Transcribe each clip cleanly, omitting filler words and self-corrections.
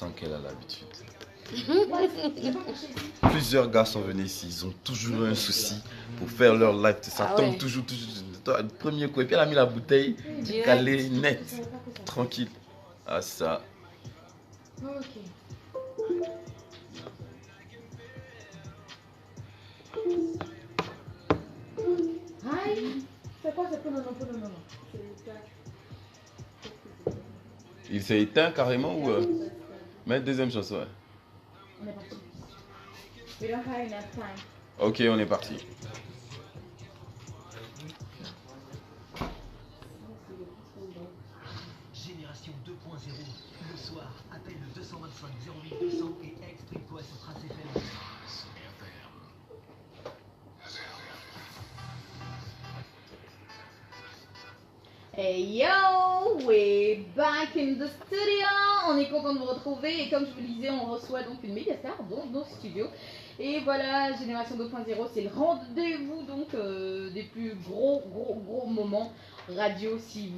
sens qu'elle a l'habitude. Plusieurs gars sont venus ici, ils ont toujours un souci pour faire leur live. Ça tombe toujours. Le premier coup, et puis elle a mis la bouteille calée net, tranquille. Ah ça. Ok. Hi. C'est quoi, c'est pas non. Il s'est éteint carrément ou mais deuxième chanson, ouais. On est parti. We don't have enough time. Ok, on est parti. Génération 2.0, le soir, appelle le 225 08 200 et exprime-toi sur Trace FM. Hey yo, we're back in the studio. On est content de vous retrouver et comme je vous le disais, on reçoit donc une méga star dans nos studios. Et voilà, Génération 2.0, c'est le rendez-vous donc des plus gros moments radio. Si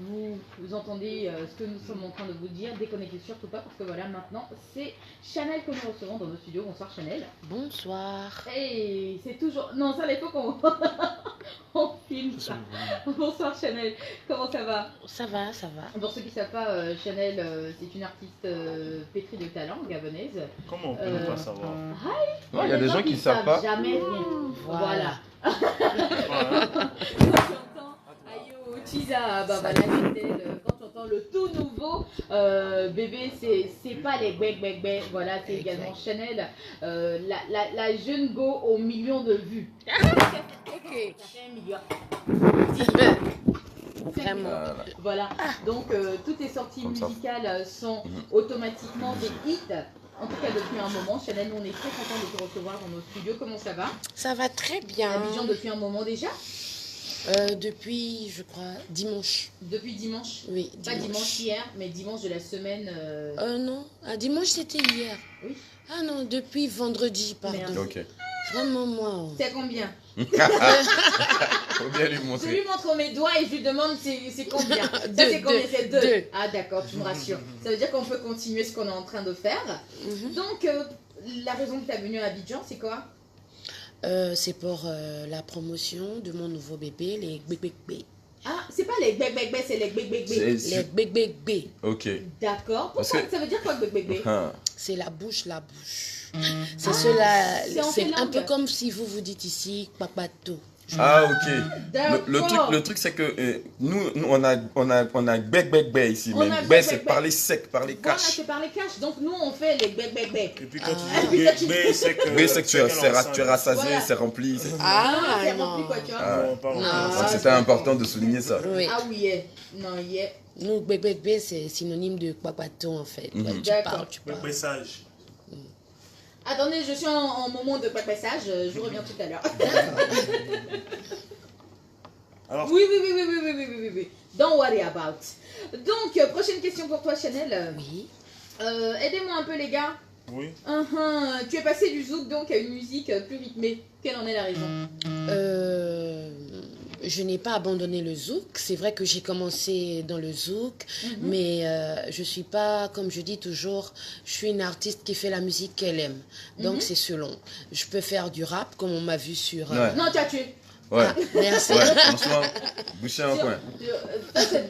vous entendez ce que nous sommes en train de vous dire, déconnectez surtout pas parce que voilà, maintenant c'est Chanel que nous recevons dans nos studios. Bonsoir Chanel. Bonsoir. Hey, c'est toujours... Non, ça, il faut qu'on on filme ça. Bonsoir Chanel, comment ça va? Ça va. Pour ceux qui ne savent pas, Chanel, c'est une artiste pétrie de talent, gabonaise. Comment on peut ne pas savoir? Il y a des gens qui ne savent pas. Jamais rien. Voilà. Ayo, Chiza, bah voilà, quand tu entends le tout nouveau bébé, c'est pas les bec, voilà, c'est également Chanel, la jeune go aux millions de vues. Ok. Ça fait 1 million. Vraiment. Voilà, donc toutes les sorties musicales sont automatiquement des hits. En tout cas depuis un moment. Chanel, nous on est très contents de te recevoir dans nos studios. Comment ça va? Ça va très bien. Abidjan depuis un moment déjà? Depuis, je crois, dimanche. Depuis dimanche? Oui, dimanche. Pas dimanche hier, mais dimanche de la semaine. Non, dimanche c'était hier. Oui. Ah non, depuis vendredi, pardon. Merde. Ok. Vraiment moi. C'est combien? Faut bien lui Je montrer. lui montre mes doigts et je lui demande c'est combien. Ça Deux, c'est combien? C'est 2. deux. Ah d'accord, tu me rassures. Ça veut dire qu'on peut continuer ce qu'on est en train de faire. Donc la raison que tu es venue à Abidjan, c'est quoi? C'est pour la promotion de mon nouveau bébé, les bébés. Ah, c'est pas les bec, c'est les bec. Les bébés. Ok. D'accord. Parce Pourquoi que- ça veut dire quoi bec? Ah. C'est la bouche. C'est cela. c'est en C'est quelle un peu langue? comme si vous dites ici papato. Ah ok. D'accord. Le truc c'est que nous on a bec ici, On mais a bec c'est bec. parler sec, parler Voilà, cash. c'est par les cash. Donc nous on fait les bec. Et puis quand Ah. tu dis B, c'est que... B c'est que tu es rassasié, Voilà. c'est rempli. Ah c'est non. rempli quoi, tu vois. Ah. Non, pas Non. vraiment. Donc c'était important de souligner ça. Oui. Ah oui, yeah. Non, yeah. Nous, bébé, c'est synonyme de papato en fait. Ouais, tu D'accord. parles. Message. Attendez, je suis en moment de passage, je vous reviens tout à l'heure. Alors, Oui. Don't worry about. Donc, prochaine question pour toi, Chanel. Oui. Aidez-moi un peu, les gars. oui. Tu es passé du zouk donc à une musique plus rythmée. Quelle en est la raison? Je n'ai pas abandonné le zouk. C'est vrai que j'ai commencé dans le zouk, mais je suis pas, comme je dis toujours, je suis une artiste qui fait la musique qu'elle aime. Donc c'est selon. Je peux faire du rap, comme on m'a vu sur... Ouais. Non, tu as tué. Ouais. Ah, merci. Ouais, franchement, boucher un coin.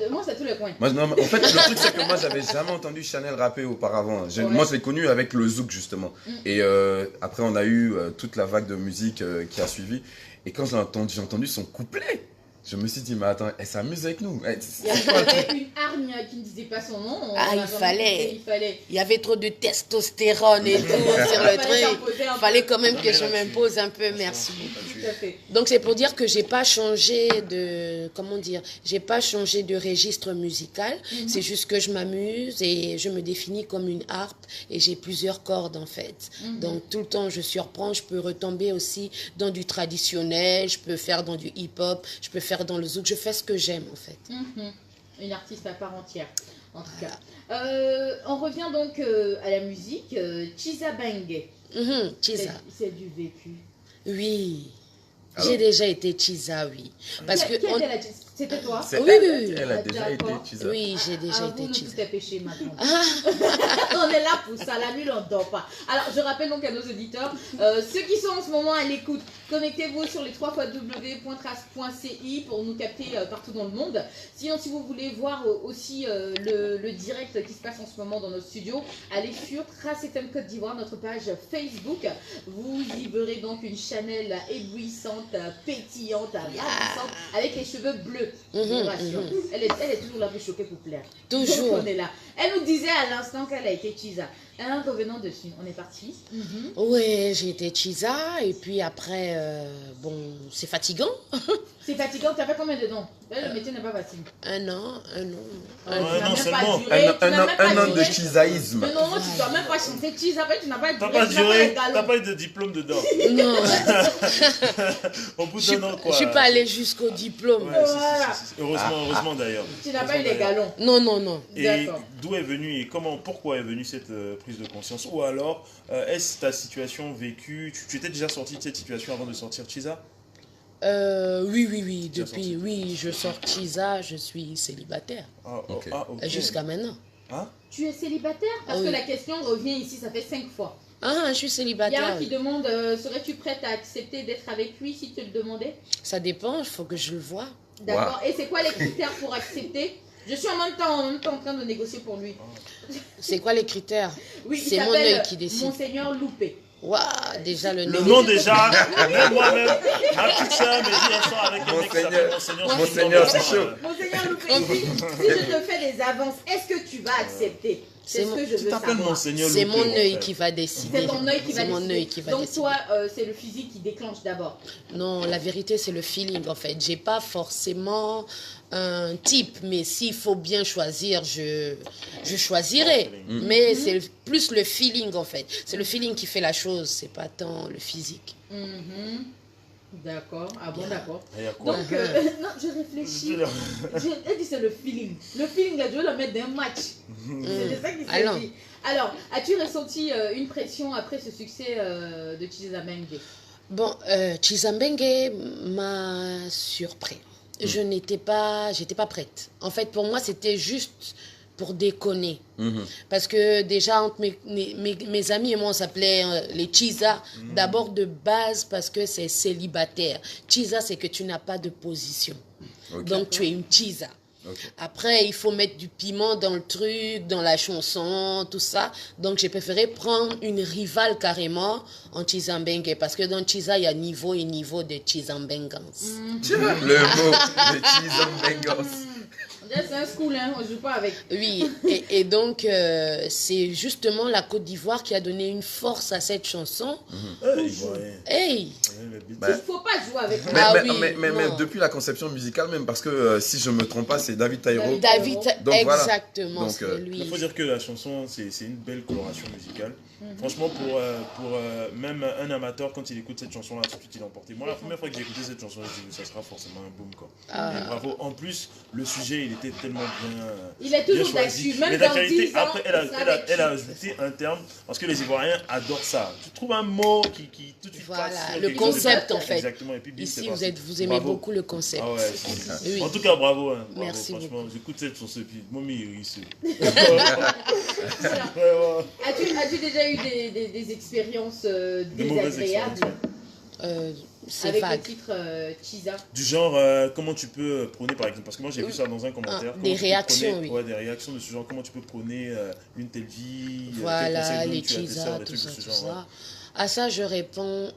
Moi, c'est tous les coins. Moi, non, mais en fait, le truc, c'est que moi, j'avais jamais entendu Chanel rapper auparavant. Ouais. Moi, je l'ai connu avec le zouk, justement. Et après, on a eu toute la vague de musique qui a suivi. Et quand j'ai entendu son couplet, je me suis dit, mais attends, elle s'amuse avec nous. Il y avait une hargne qui ne disait pas son nom. Ah, On a il vraiment fallait. dit qu'il fallait. Il y avait trop de testostérone et tout sur le Fallait truc. t'imposer un Il fallait peu. quand même que je m'impose un peu, merci. Tout à fait. Donc c'est pour dire que j'ai pas changé de, comment dire, j'ai pas changé de registre musical. C'est juste que je m'amuse et je me définis comme une harpe et j'ai plusieurs cordes en fait. Donc tout le temps je surprends, je peux retomber aussi dans du traditionnel, je peux faire dans du hip-hop, je peux faire dans le zouk, je fais ce que j'aime en fait. Une artiste à part entière, en tout cas. On revient donc à la musique. Chiza Benge. Chiza. C'est du vécu. Oui. Alors J'ai déjà été Chiza, oui. Parce que Quelle on- était C'était toi? C'est Oui, elle, oui, oui. Elle a déjà été D'accord. Chisa. Oui, j'ai déjà été Nous, cheese. tout est péché maintenant. Ah, On est là pour ça, la nuit on dort pas. Alors je rappelle donc à nos auditeurs, ceux qui sont en ce moment à l'écoute, connectez-vous sur les www.trace.ci pour nous capter partout dans le monde. Sinon si vous voulez voir aussi le direct qui se passe en ce moment dans nos studios, allez sur Trace FM Côte d'Ivoire, notre page Facebook. Vous y verrez donc une Chanel éblouissante, pétillante, ravissante, avec les cheveux bleus. Je vous rassure. Elle est toujours la plus choquée pour plaire. Toujours. Donc, on est là. Elle nous disait à l'instant qu'elle a été Chisa. Revenons dessus, on est parti. ouais, j'ai été Chisa et puis après, bon, c'est fatigant. C'est fatigant, tu as fait combien de temps? Le métier n'est pas facile. Un an. Un Tu an n'as même seulement. pas duré, tu n'as même pas Un an de duré. chisaïsme. Mais non, tu ne dois même pas chanter Chisa, après tu n'as pas T'as duré, pas tu n'as pas duré, les t'as galons. pas eu de diplôme dedans. Non, Au bout je d'un an, quoi. suis pas allée jusqu'au diplôme. Ouais, si, Voilà. si. Heureusement d'ailleurs. Tu n'as pas eu les Heureusement d'ailleurs. galons. Non. Et D'accord. d'où est venue et pourquoi est venue cette prise de conscience? Ou alors, est-ce ta situation vécue, tu étais déjà sorti de cette situation avant de sortir Chisa? Oui. Tu as Depuis, sorti. oui, je sors Chisa, je suis célibataire. Ok. Ok. Jusqu'à maintenant. Hein? Tu es célibataire? Parce Oui. que la question revient ici, ça fait 5 fois. Ah, je suis Il y a célibataire. un qui Oui. demande, serais-tu prête à accepter d'être avec lui si tu le demandais? Ça dépend, il faut que je le voie. D'accord. Et c'est quoi les critères pour accepter? Je suis en même temps en train de négocier pour lui. C'est quoi les critères? Oui, il C'est mon s'appelle œil qui décide. Monseigneur Loupé. Waouh, déjà le Le nom. nom déjà, même moi-même, ma petite sœur me dit un soir avec un mec qui s'appelle Monseigneur. Monseigneur, c'est chaud. Monseigneur Loupé, si je te fais des avances, est-ce que tu vas accepter? C'est C'est ce mon- que je Tu veux t'appelles savoir. Monseigneur C'est Loupé, mon œil frère. qui va décider. C'est ton œil qui va C'est mon décider. œil qui va Donc décider. toi, c'est le physique qui déclenche d'abord. Non, la vérité, c'est le feeling, en fait. J'ai pas forcément un type, mais s'il faut bien choisir, je choisirai. Mais c'est plus le feeling, en fait. C'est le feeling qui fait la chose, c'est pas tant le physique. Mhm. D'accord. Ah bon, d'accord. Et il y a quoi? Donc, non, je réfléchis. Elle dit c'est le feeling. Le feeling, là, je veux le mettre d'un match. C'est ça qui Alors. s'est dit. Alors, as-tu ressenti une pression après ce succès de Chizamengue? Bon, Chizambengue m'a surpris. J'étais pas prête. En fait, pour moi, c'était juste pour déconner. Parce que déjà, entre mes amis et moi, on s'appelait les Chiza. D'abord de base parce que c'est célibataire. Chiza, c'est que tu n'as pas de position. Ok. Donc, tu es une Chiza. Ok. Après, il faut mettre du piment dans le truc, dans la chanson, tout ça. Donc, j'ai préféré prendre une rivale carrément en Chizambengue. Parce que dans Chiza, il y a niveau et niveau de Chizambengans. Tu vois le mot de Chizambengos. C'est un school, hein, on joue pas avec. Oui, et donc, c'est justement la Côte d'Ivoire qui a donné une force à cette chanson. Hey! Bah, Il faut pas jouer avec moi. Ah mais, oui, mais non. depuis la conception musicale même, parce que si je me trompe pas, c'est David Taïro. David, Donc, voilà. exactement, Donc, c'est Il lui. faut dire que la chanson, c'est une belle coloration musicale. Franchement, pour même un amateur, quand il écoute cette chanson-là, tout de suite il est emporté. Moi, la première fois que j'ai écouté cette chanson, j'ai dit ça sera forcément un boom, quoi. Et bravo. En plus, le sujet, il était tellement bien. Il est bien toujours choisi. d'actu, même Et dans d'actualité, 10 ans, après, elle ça a, va être elle a chic. ajouté un terme, parce que les Ivoiriens adorent ça. Tu trouves un mot qui tout de suite Voilà, passe sur le quelque chose de- concept, en fait. Exactement. Et puis, bim, c'est Ici, parti. vous aimez Bravo. beaucoup le concept. Ah ouais, si. Oui. En tout cas, bravo. Hein, bravo. Merci Franchement, j'écoute cette chanson et puis, Momi, il se. Alors, as-tu déjà eu des expériences mauvaises désagréables C'est avec vague. le titre Chiza? Du genre, comment tu peux prôner, par exemple, parce que moi j'ai vu ça dans un commentaire. des comment tu peux réactions, prôner- oui. Ouais, des réactions de ce genre, comment tu peux prôner une telle vie. quel Voilà, conseil les donnes-tu à tes Chiza, sœurs, des tout trucs ça, de ce tout genre, ça. À ça, je réponds,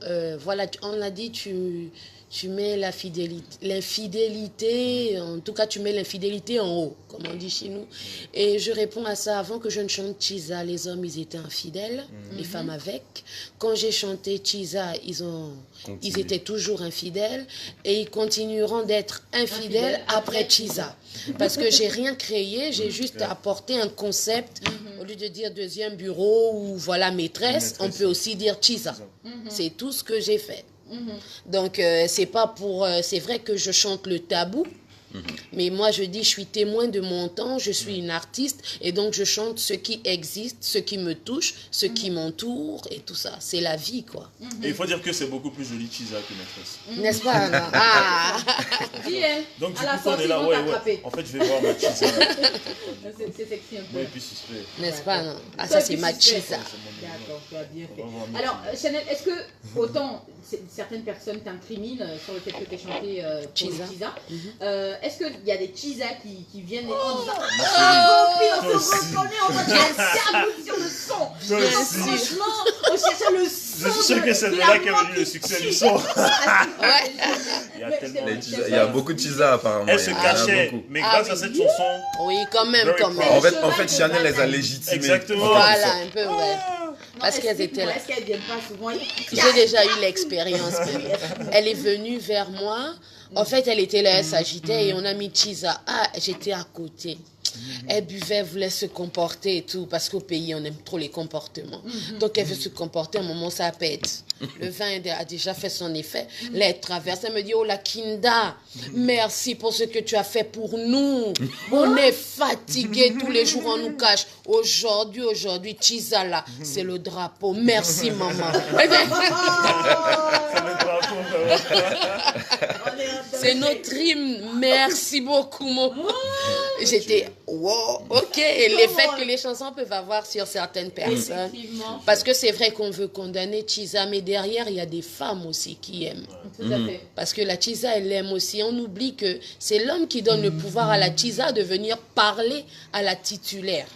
voilà, on l'a dit, tu mets l'infidélité, en tout cas, tu mets l'infidélité en haut, comme on dit chez nous. Et je réponds à ça, avant que je ne chante Chiza, les hommes, ils étaient infidèles, les femmes avec. Quand j'ai chanté Chiza, ils étaient toujours infidèles, et ils continueront d'être infidèles après Chiza. Parce que j'ai rien créé, j'ai juste apporté un concept. Au lieu de dire deuxième bureau ou voilà maîtresse, on peut aussi dire Chiza. C'est tout ce que j'ai fait. Donc c'est pas pour, c'est vrai que je chante le tabou, Mais moi, je dis, je suis témoin de mon temps, je suis une artiste, et donc je chante ce qui existe, ce qui me touche, ce qui m'entoure, et tout ça. C'est la vie, quoi. Et il faut dire que c'est beaucoup plus joli Chiza que Maîtresse. N'est-ce pas, non? Ah. Donc, du coup, on est là, ouais. En fait, je vais voir ma Chiza. C'est sexy un peu. Ouais, puis suspect. N'est-ce pas, non? Ah, ça, c'est ma Chiza. D'accord, tu as bien fait. Alors, Chanel, est-ce que autant certaines personnes t'incriminent sur le fait que tu aies chanté Chiza, est-ce qu'il y a des Chiza qui viennent en disant oh, on se reconnaît, on va faire un cerveau sur le son. Franchement, on cherche le son. Je suis sûr que c'est de là qu'est venu le succès du son. Il y a beaucoup de Chiza apparemment. Elle se cachait, mais grâce à cette chanson. Oui, quand même. En fait, Chanel les a légitimés. Exactement. Voilà, un peu, ouais. Parce qu'elles étaient là. Est-ce qu'elles viennent pas souvent? J'ai déjà eu l'expérience. Elle est venue vers moi. En fait, elle était là, elle s'agitait et on a mis Chiza. Ah, j'étais à côté. Elle buvait, elle voulait se comporter et tout, parce qu'au pays, on aime trop les comportements. Donc, elle veut se comporter, à un moment, ça pète. Le vin a déjà fait son effet. Là, elle traverse, elle me dit, oh, la Kinda, merci pour ce que tu as fait pour nous. On est fatigués, tous les jours, on nous cache. Aujourd'hui, Chiza, là, c'est le drapeau. Merci, maman. C'est notre hymne. Merci beaucoup, maman. J'étais, wow, ok. L'effet que les chansons peuvent avoir sur certaines personnes. Parce que c'est vrai qu'on veut condamner Chiza, mais derrière, il y a des femmes aussi qui aiment. Tout à fait. Parce que la Chiza, elle aime aussi. On oublie que c'est l'homme qui donne le pouvoir à la Chiza de venir parler à la titulaire.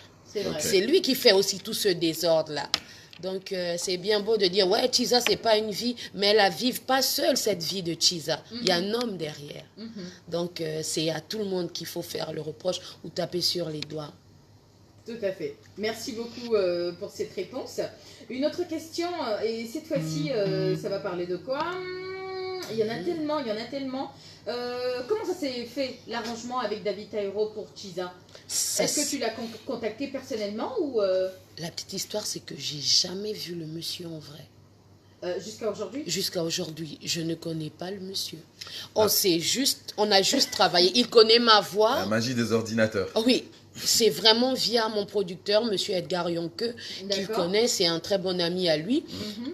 C'est lui qui fait aussi tout ce désordre-là. Donc, c'est bien beau de dire, ouais, Chiza, c'est pas une vie, mais elle ne vive pas seule, cette vie de Chiza. Il y a un homme derrière. Donc, c'est à tout le monde qu'il faut faire le reproche ou taper sur les doigts. Tout à fait. Merci beaucoup pour cette réponse. Une autre question, et cette fois-ci, ça va parler de quoi? Il y en a tellement. Comment ça s'est fait, l'arrangement avec David Taïro pour Chiza? Est-ce que tu l'as contacté personnellement ou La petite histoire, c'est que j'ai jamais vu le monsieur en vrai. Jusqu'à aujourd'hui? Jusqu'à aujourd'hui, je ne connais pas le monsieur. On a juste travaillé. Il connaît ma voix. La magie des ordinateurs. Oui, c'est vraiment via mon producteur, monsieur Edgar Yonke, qu'il connaît. C'est un très bon ami à lui.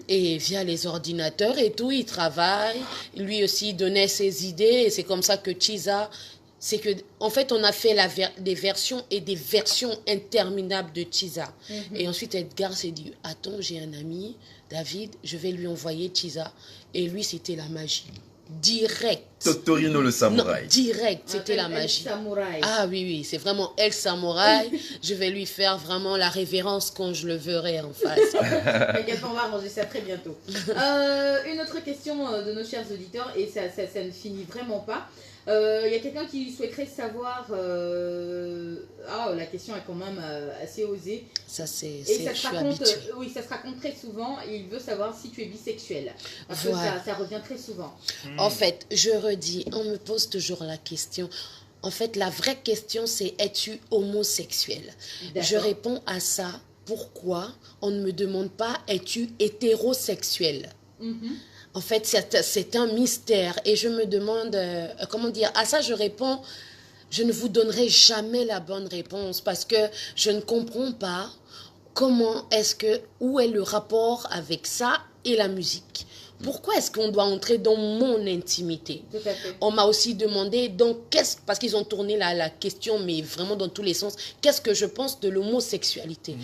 Et via les ordinateurs et tout, il travaille. Lui aussi donnait ses idées. Et c'est comme ça que Chiza... C'est que, en fait, on a fait des versions et des versions interminables de Chiza. Et ensuite, Edgar s'est dit, attends, j'ai un ami, David, je vais lui envoyer Chiza. Et lui, c'était la magie. Direct. Totorino le samouraï. Non, direct, c'était la magie. Samouraï. Ah oui, c'est vraiment El Samouraï. Je vais lui faire vraiment la révérence quand je le verrai en face. T'inquiète, on va arranger ça très bientôt. Une autre question de nos chers auditeurs, et ça ne finit vraiment pas. Il y a quelqu'un qui souhaiterait savoir... la question est quand même assez osée. Ça, c'est... Et ça se raconte très souvent. Et il veut savoir si tu es bisexuelle. Parce que ça revient très souvent. En fait, je redis, on me pose toujours la question. En fait, la vraie question, c'est es-tu homosexuel? Je réponds à ça. Pourquoi on ne me demande pas es-tu hétérosexuel? En fait, c'est un mystère. Et je me demande, comment dire, à ça je réponds, je ne vous donnerai jamais la bonne réponse parce que je ne comprends pas où est le rapport avec ça et la musique. Pourquoi est-ce qu'on doit entrer dans mon intimité? Tout à fait. On m'a aussi demandé, parce qu'ils ont tourné la question, mais vraiment dans tous les sens, qu'est-ce que je pense de l'homosexualité?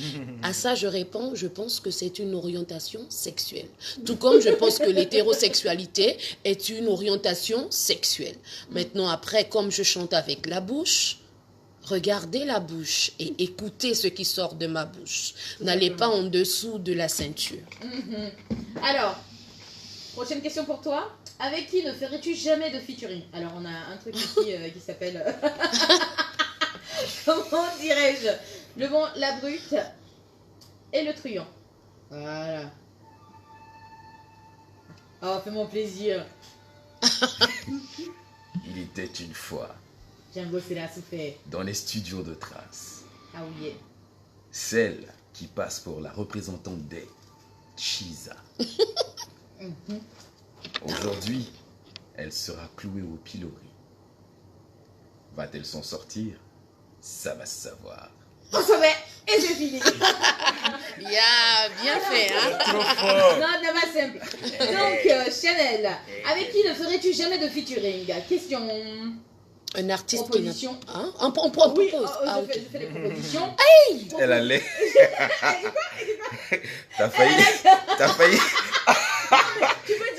À ça, je réponds, je pense que c'est une orientation sexuelle. Tout comme je pense que l'hétérosexualité est une orientation sexuelle. Maintenant, après, comme je chante avec la bouche, regardez la bouche et écoutez ce qui sort de ma bouche. N'allez pas en dessous de la ceinture. Alors... Prochaine question pour toi. Avec qui ne ferais-tu jamais de featuring? Alors, on a un truc ici qui s'appelle... Comment dirais-je? Le bon, la brute et le truand. Voilà. Oh, fais-moi plaisir. Il était une fois. Django, c'est la souffert. Dans les studios de Trace. Ah oui. Celle qui passe pour la représentante des Chiza. Aujourd'hui, elle sera clouée au pilori. Va-t-elle s'en sortir? Ça va se savoir. On s'en va et c'est fini. Yeah, bien fait, hein? Trop fort. Non, c'est pas simple. Donc, Chanel, avec qui ne ferais-tu jamais de featuring? Question. Un artiste Proposition. qui n'a... Hein? On propose. Oui, Ah, je ok. fais des propositions. Elle allait. T'as failli. T'as failli.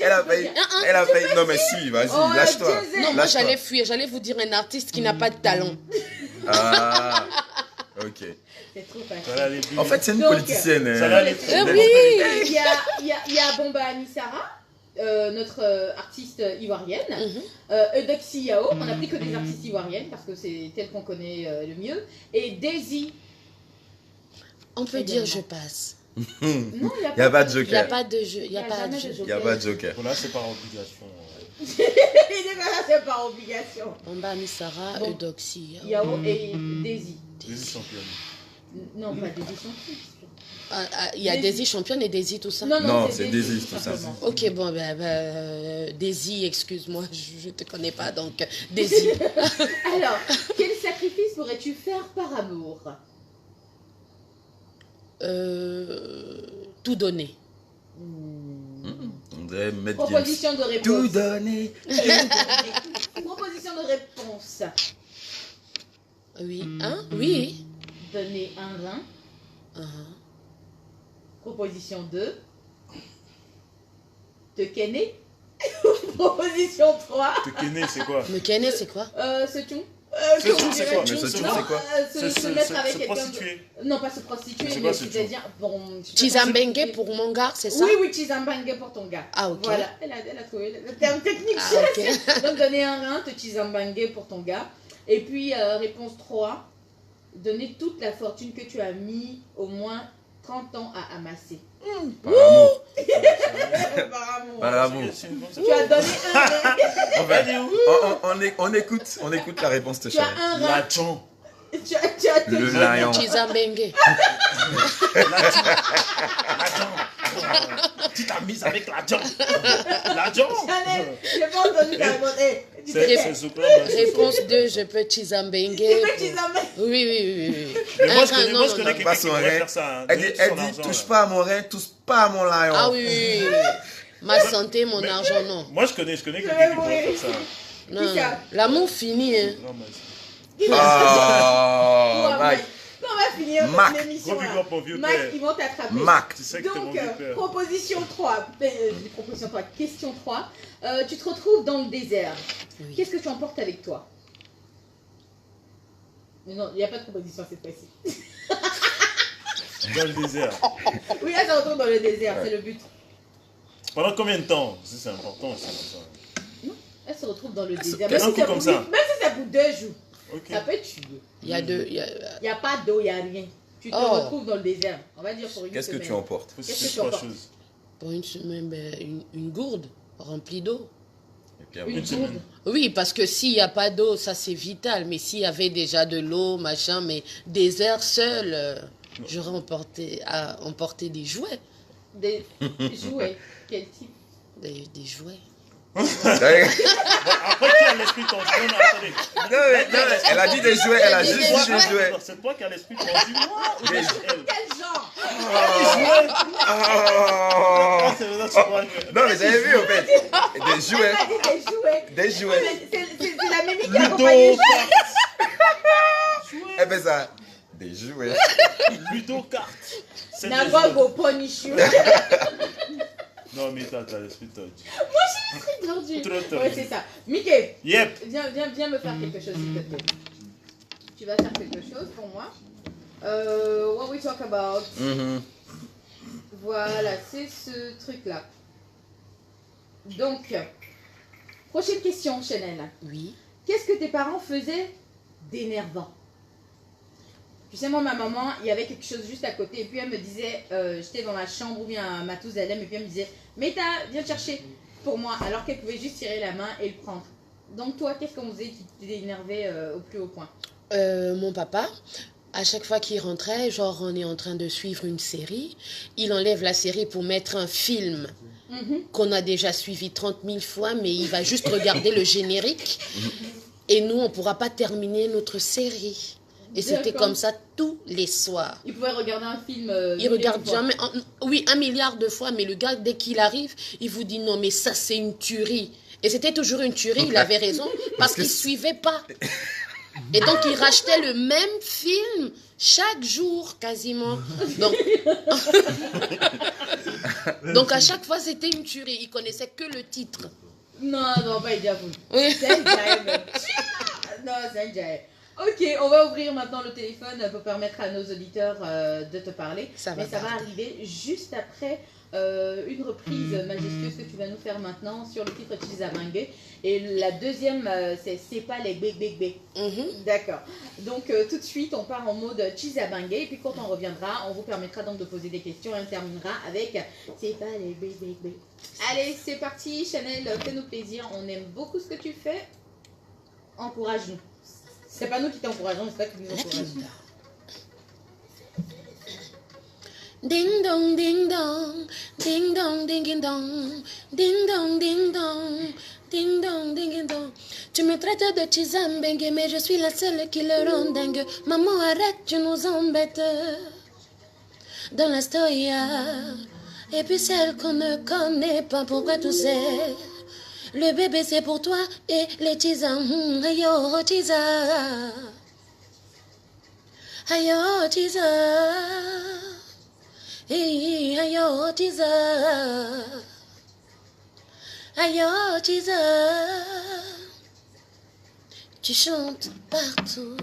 Elle a failli. Elle a failli. Non, mais si, vas-y, Oh, lâche-toi. Dieu, Non, moi Lâche-toi. j'allais fuir, j'allais vous dire un artiste qui n'a pas de talent. Ah, ok. C'est trop facile. Voilà les billes. En fait, c'est une Donc, politicienne. ça va aller. Oui. Il y a Bomba Anissara, notre artiste ivoirienne. Eudoxie Yao, on n'a pris que des artistes ivoiriennes parce que c'est elle qu'on connaît le mieux. Et Daisy. On peut dire je passe. Non, Il n'y a pas de Il n'y a joker. pas de jeu. Il n'y a Il y a pas jamais de jeu. de jeu. Il n'y a pas de joker. Voilà, c'est par obligation. Il est pas c'est par obligation. Bomba Misara, Bon. Eudoxie. Yao et Daisy. Daisy championne. Non, pas Daisy sont Il y a Daisy championne et Daisy tout ça. Non, c'est Daisy, tout ça. simplement. Ok, bon, Daisy, excuse-moi, je ne te connais pas, donc Daisy. Alors, quel sacrifice pourrais-tu faire par amour? Tout donner. On dirait mettre James. Proposition de Tout réponse. donner. Proposition de réponse. Oui, hein? Oui. Donner un rein. Uh-huh. Proposition 2. Te kenner. Proposition 3. Te kenner, c'est quoi? Me kenner, c'est quoi? Ce tout. Ce tout, c'est quoi? Mais ce tout, c'est quoi? Se mettre avec Se quelqu'un. prostituer. Non, pas se prostituer, C'est mais quoi ce tout? c'est-à-dire. Bon, Chizambengue pour mon gars, c'est ça? Oui, oui, Chizambangue pour ton gars. Ah, ok. Voilà, elle a trouvé le terme technique. Ah, ok. Donc, donner un rein, te Chizambangue pour ton gars. Et puis, réponse 3. Donner toute la fortune que tu as mis au moins 30 ans à amasser. Par amour. Par amour. Par amour. Tu as donné un rein. En fait, on écoute la réponse de Tu as Chanel. un rein. L'agent. Tu as te Le lion. Chizambengue. Tu t'as mise avec l'agent. L'agent. Chanel, j'ai pas entendu ta réponse. Eh, tu C'est sais, Zoukla, moi, c'est Réponse Zoukla. 2, je peux Chizambengue. tu Chizambangue. Oui. Mais moi, je Un connais, rein, moi, non, je non, connais non. quelqu'un Pas qui son pourrait rein. faire ça. hein. Elle Donner dit, tout son argent, touche là. pas à mon rein, touche pas à mon lion. Ah oui. Ma santé, mon argent, non. Moi, je connais quelqu'un qui pourrait faire ça. Non, ça? l'amour fini, hein. Non, mais Oh, Mike. Non, on va finir Mac. l'émission. Gros big là. up, mon vieux Mac, père. ils vont t'attraper. Mac. Tu sais que t'es mon Donc, vieux père. proposition 3. Proposition 3. Question 3. Tu te retrouves dans le désert. Oui. Qu'est-ce que tu emportes avec toi? Mais non, il n'y a pas de proposition cette fois-ci. Dans le désert. Oui, là, ça retourne dans le désert, c'est le but. Pendant combien de temps? C'est important aussi. Ça. Elle se retrouve dans le désert. D'un coup comme ça. Même si ça bout 2 jours, Ok. ça peut tuer. Il y a deux. Il n'y a pas d'eau, il n'y a rien. Tu te Oh. retrouves dans le désert. On va dire pour une Qu'est-ce que semaine. tu emportes? Faut Qu'est-ce citer que tu trois emportes? choses. Pour une semaine, une gourde remplie d'eau. Et puis après, Une Une semaine. gourde. Oui, parce que s'il n'y a pas d'eau, ça c'est vital. Mais s'il y avait déjà de l'eau, machin, mais désert seul, j'aurais emporté des jouets. Des jouets. Quel type? Des jouets. Après, qui a l'esprit tendu? Non, non, attendez. Non, mais elle a dit des jouets, elle a Elle a dit juste des dit des jouets. C'est toi qui as l'esprit tendu. Moi, ou Des- c'est elle? Quel genre? Oh. Ah, c'est vrai, tu crois que- Non, mais j'avais vu en fait. Des jouets. Elle a dit des jouets. Des jouets. Mais c'est la mémie qui accompagne les jouets. Ludo, Eh ben ça. Des jouets. Ludo carte. C'est des N'a-moi jouets. go punish you. Non, mais t'as l'esprit tendu. Tordu. Trop tordu. Ouais, c'est ça. Mickey, Yep. viens me faire quelque chose, s'il te plaît. Tu vas faire quelque chose pour moi. What we talk about. Mhm. Voilà, c'est ce truc-là. Donc, prochaine question, Chanel. Oui. Qu'est-ce que tes parents faisaient d'énervant? Tu sais, moi, ma maman, il y avait quelque chose juste à côté. Et puis, elle me disait, j'étais dans ma chambre ou bien à Matouzelem. Et puis, elle me disait, Meta, viens chercher pour moi. Alors qu'elle pouvait juste tirer la main et le prendre. Donc, toi, qu'est-ce qu'on faisait qui t'énervait au plus haut point? Mon papa, à chaque fois qu'il rentrait, genre on est en train de suivre une série, il enlève la série pour mettre un film qu'on a déjà suivi 30 000 fois, mais il va juste regarder le générique. Et nous, on ne pourra pas terminer notre série. Et c'était comme ça tous les soirs. Il pouvait regarder un film. Il regarde jamais. Oui, 1 milliard de fois, mais le gars, dès qu'il arrive, il vous dit non, mais ça, c'est une tuerie. Et c'était toujours une tuerie, il avait raison, parce qu'il ne suivait pas. Et donc, il rachetait le même film chaque jour, quasiment. Donc à chaque fois, c'était une tuerie. Il connaissait que le titre. Non, pas Diabou. Oui. C'est un giant. Non, c'est un giant. Ok, on va ouvrir maintenant le téléphone pour permettre à nos auditeurs de te parler. Ça va arriver juste après une reprise majestueuse que tu vas nous faire maintenant sur le titre Chizabangé. Et la deuxième, c'est pas les bébés. D'accord. Donc tout de suite, on part en mode Chizabangé. Et puis quand on reviendra, on vous permettra donc de poser des questions et on terminera avec c'est pas les bébés. Allez, c'est parti. Chanel, fais-nous plaisir. On aime beaucoup ce que tu fais. Encourage-nous. C'est pas nous qui t'encourageons, c'est toi qui nous encourageons. Ding dong, ding dong, ding dong, ding dong, ding dong, ding dong, ding dong, ding dong. Tu me traites de Chizabangé, mais je suis la seule qui le rend dingue. Maman, arrête, tu nous embêtes. Dans la storia, et puis celle qu'on ne connaît pas, pourquoi tout c'est. Le bébé c'est pour toi et les tisans, ayo tisa, ayo tisa, ayo tisa, ayo tisa. Tu chantes partout.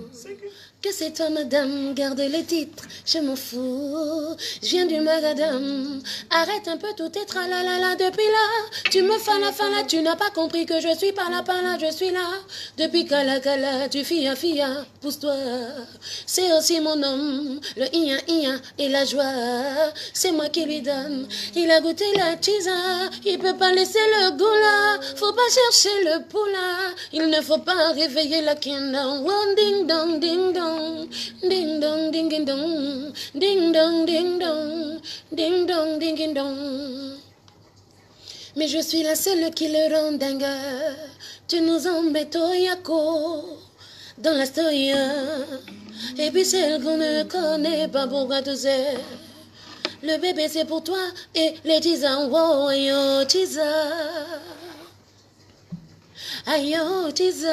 Que c'est toi, madame, garde les titres, je m'en fous. Je viens du Magadam. Arrête un peu tout tes tralalala depuis là. Tu me fala, tu n'as pas compris que je suis pas là, je suis là. Depuis Kala, tu fia, pousse-toi. C'est aussi mon homme, le ia et la joie. C'est moi qui lui donne. Il a goûté la chisa, il peut pas laisser le goût là. Faut pas chercher le poula. Il ne faut pas réveiller la kingdom. One ding dong, ding dong. Ding dong, ding dong, ding dong, ding dong, ding dong, ding dong. Mais je suis la seule qui le rend dingue. Tu nous embêtes au yako dans la storia. Et puis celle qu'on ne connaît pas, pourquoi tu sais. Le bébé c'est pour toi et les tisans, oh, ayo tisa, ayo tisa.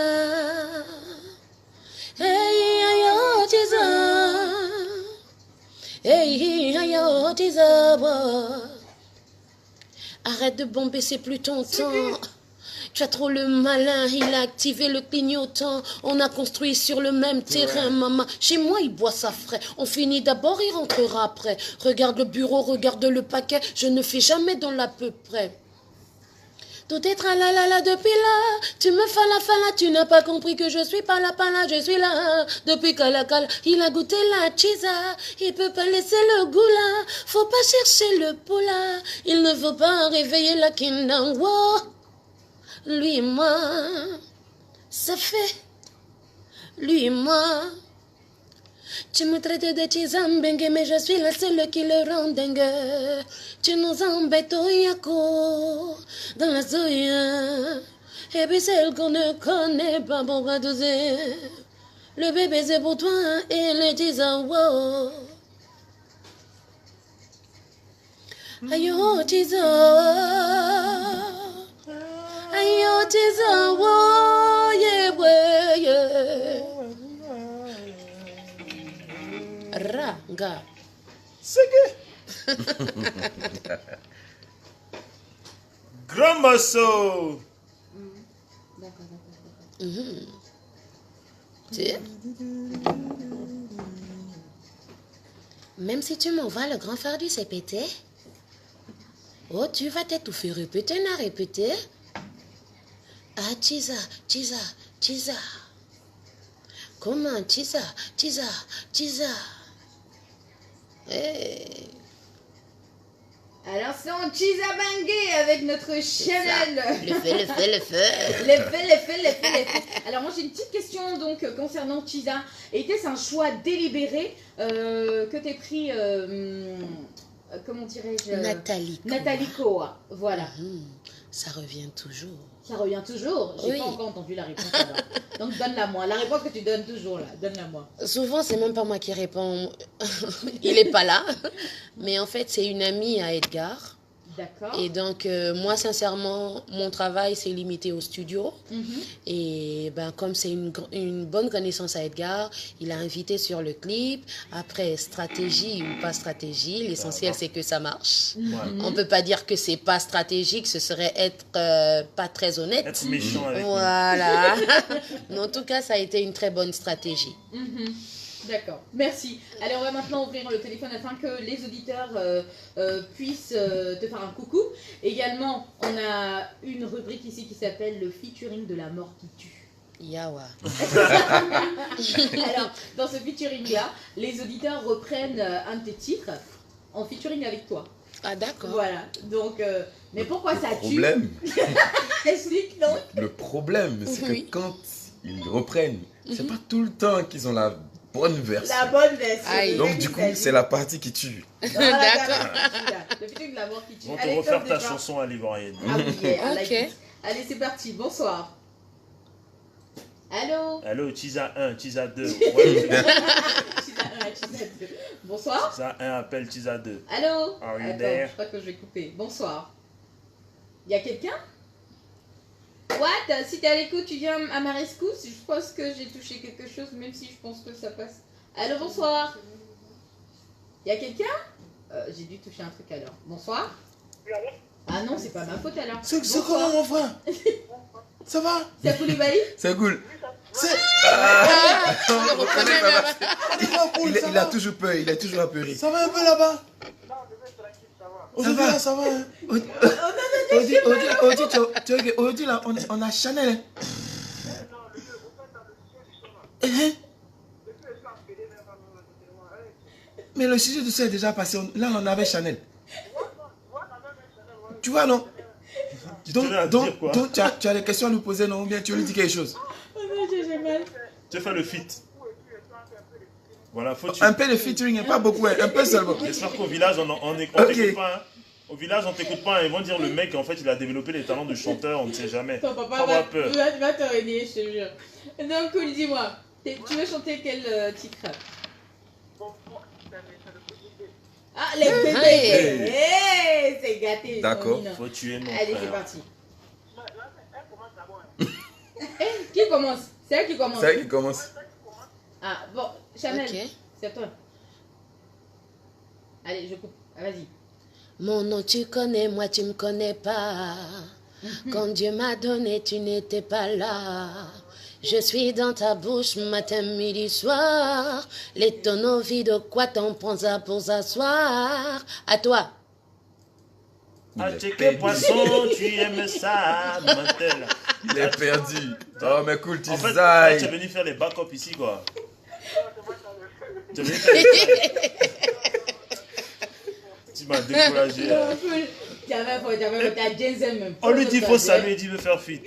Hey, ayo tisa. Hey, ayo tisa. Arrête de bomber, c'est plus ton temps. Tu as trop le malin, il a activé le clignotant. On a construit sur le même terrain, maman. Chez moi, il boit sa frais. On finit d'abord, il rentrera après. Regarde le bureau, regarde le paquet. Je ne fais jamais dans l'à peu près. Tout est tralalala depuis là. Tu me fala, tu n'as pas compris que je suis pas là, je suis là. Depuis Kala, il a goûté la chisa. Il peut pas laisser le goût là. Faut pas chercher le poula. Il ne faut pas réveiller la kingdom. Wow. Lui et moi, ça fait. Lui et moi. Tu me traites de Chizabangé, mais je suis la seule qui le rend dingue. Tu nous embêtes au yako dans la zoya. Et puis celle qu'on ne connaît pas, pourquoi tu sais. Le bébé c'est pour toi et le tisa, wow. Ayo tisa, ayo tisa, wow, yeah, yeah. Ranga. C'est que. Grand morceau. Même si tu m'envoies le grand frère du CPT, oh, tu vas t'étouffer, répéter, n'a répété. Ah, tisa, tisa, tisa. Comment, tisa, tisa, tisa. Hey. Alors c'est en Chizabangé avec notre Chanel. Le feu. Le fait. Alors moi j'ai une petite question donc concernant Chiza. Était-ce un choix délibéré que t'es pris, comment dirais-je, Nathalie Koa, voilà. Ça revient toujours. Ça revient toujours. J'ai Oui. pas encore entendu la réponse alors. Donc donne-la moi. La réponse que tu donnes toujours là, donne-la moi. Souvent, c'est même pas moi qui réponds. Il est pas là. Mais en fait, c'est une amie à Edgar. D'accord. Et donc, moi, sincèrement, mon travail, c'est limité au studio. Et ben, comme c'est une bonne connaissance à Edgar, il a invité sur le clip. Après, stratégie ou pas stratégie, l'essentiel, c'est que ça marche. On peut pas dire que c'est pas stratégique, ce serait être pas très honnête. Être méchant avec Voilà. Mais en tout cas, ça a été une très bonne stratégie. D'accord, merci. Allez, on va maintenant ouvrir le téléphone afin que les auditeurs puissent te faire un coucou. Également, on a une rubrique ici qui s'appelle le featuring de la mort qui tue. Yawa. Alors, dans ce featuring-là, les auditeurs reprennent un de tes titres en featuring avec toi. Ah, d'accord. Voilà, donc, mais pourquoi ça tue? Problème. Explique donc. Le problème, c'est Oui. que quand ils reprennent, c'est pas tout le temps qu'ils ont la bonne version. La bonne version. Aïe. Donc du coup, c'est la partie qui tue. Voilà, D'accord. le featuring de la mort qui tue. Ils vont te Allez, refaire top ta départ. chanson à l'ivoirienne. Ah oui, yeah, I like Ok. it. Allez, c'est parti. Bonsoir. Allô. Allô, Tisa 1, Tisa 2. Ouais, Chisa 1, Chisa 2. Bonsoir. Tisa 1 appelle Tisa 2. Allô. Are you Attends, there? je crois que je vais couper. Bonsoir. Y a quelqu'un? What? Si t'es à l'écoute, tu viens à ma rescousse. Je pense que j'ai touché quelque chose, même si je pense que ça passe. Allô, bonsoir. Y a quelqu'un? J'ai dû toucher un truc alors. Bonsoir. Ah non, c'est pas ma faute alors. C'est Bonsoir. comment mon frère? Ça va? C'est à Koulibaly? C'est cool. C'est... On le reconnaît même. Il a toujours peur, il est toujours apeuré. Ça va un peu là-bas? Aujourd'hui là, ça va hein? Aujourd'hui là, on a Chanel. Hein. Hein? Mais le sujet de ça est déjà passé. Là, on avait Chanel. Tu vois, non? Donc, tu as des questions à nous poser, non? Ou bien tu veux lui dire quelque chose? Oh non, j'ai mal. Tu fais le feat. Voilà, faut tu... Un peu de featuring, pas beaucoup, hein, un peu seulement. J'espère qu'au village, on Ok. t'écoute pas. Hein. Au village, on t'écoute pas. Hein. Ils vont dire le mec, en fait, il a développé les talents de chanteur, on ne sait jamais. Ton papa Pas avoir peur. va te régner, je te jure. Donc, cool, dis-moi, tu veux chanter quel titre? Ah, les bébés. Hey. Hey, c'est gâté. ils sont D'accord. mignons. Faut tuer mon Allez, c'est frère. parti. Qui commence? C'est elle qui commence. C'est elle qui commence. Ah, bon, Chanel, Ok. c'est à toi. Allez, je coupe. Ah, vas-y. Mon nom tu connais, moi tu me connais pas. Quand Dieu m'a donné, tu n'étais pas là. Je suis dans ta bouche matin, midi, soir. Les tonneaux vides, quoi t'en prends ça pour s'asseoir? À toi. Ah, tu es que poisson, tu aimes ça, mentel. Il est perdu. Oh, mais cool, tu En fait, zailles. tu es venu faire les backups ici, quoi. Tu es venu faire les... Tu m'as découragé. Non, cool. T'as Jensen même. On lui dit faut saluer, il dit veut faire fit.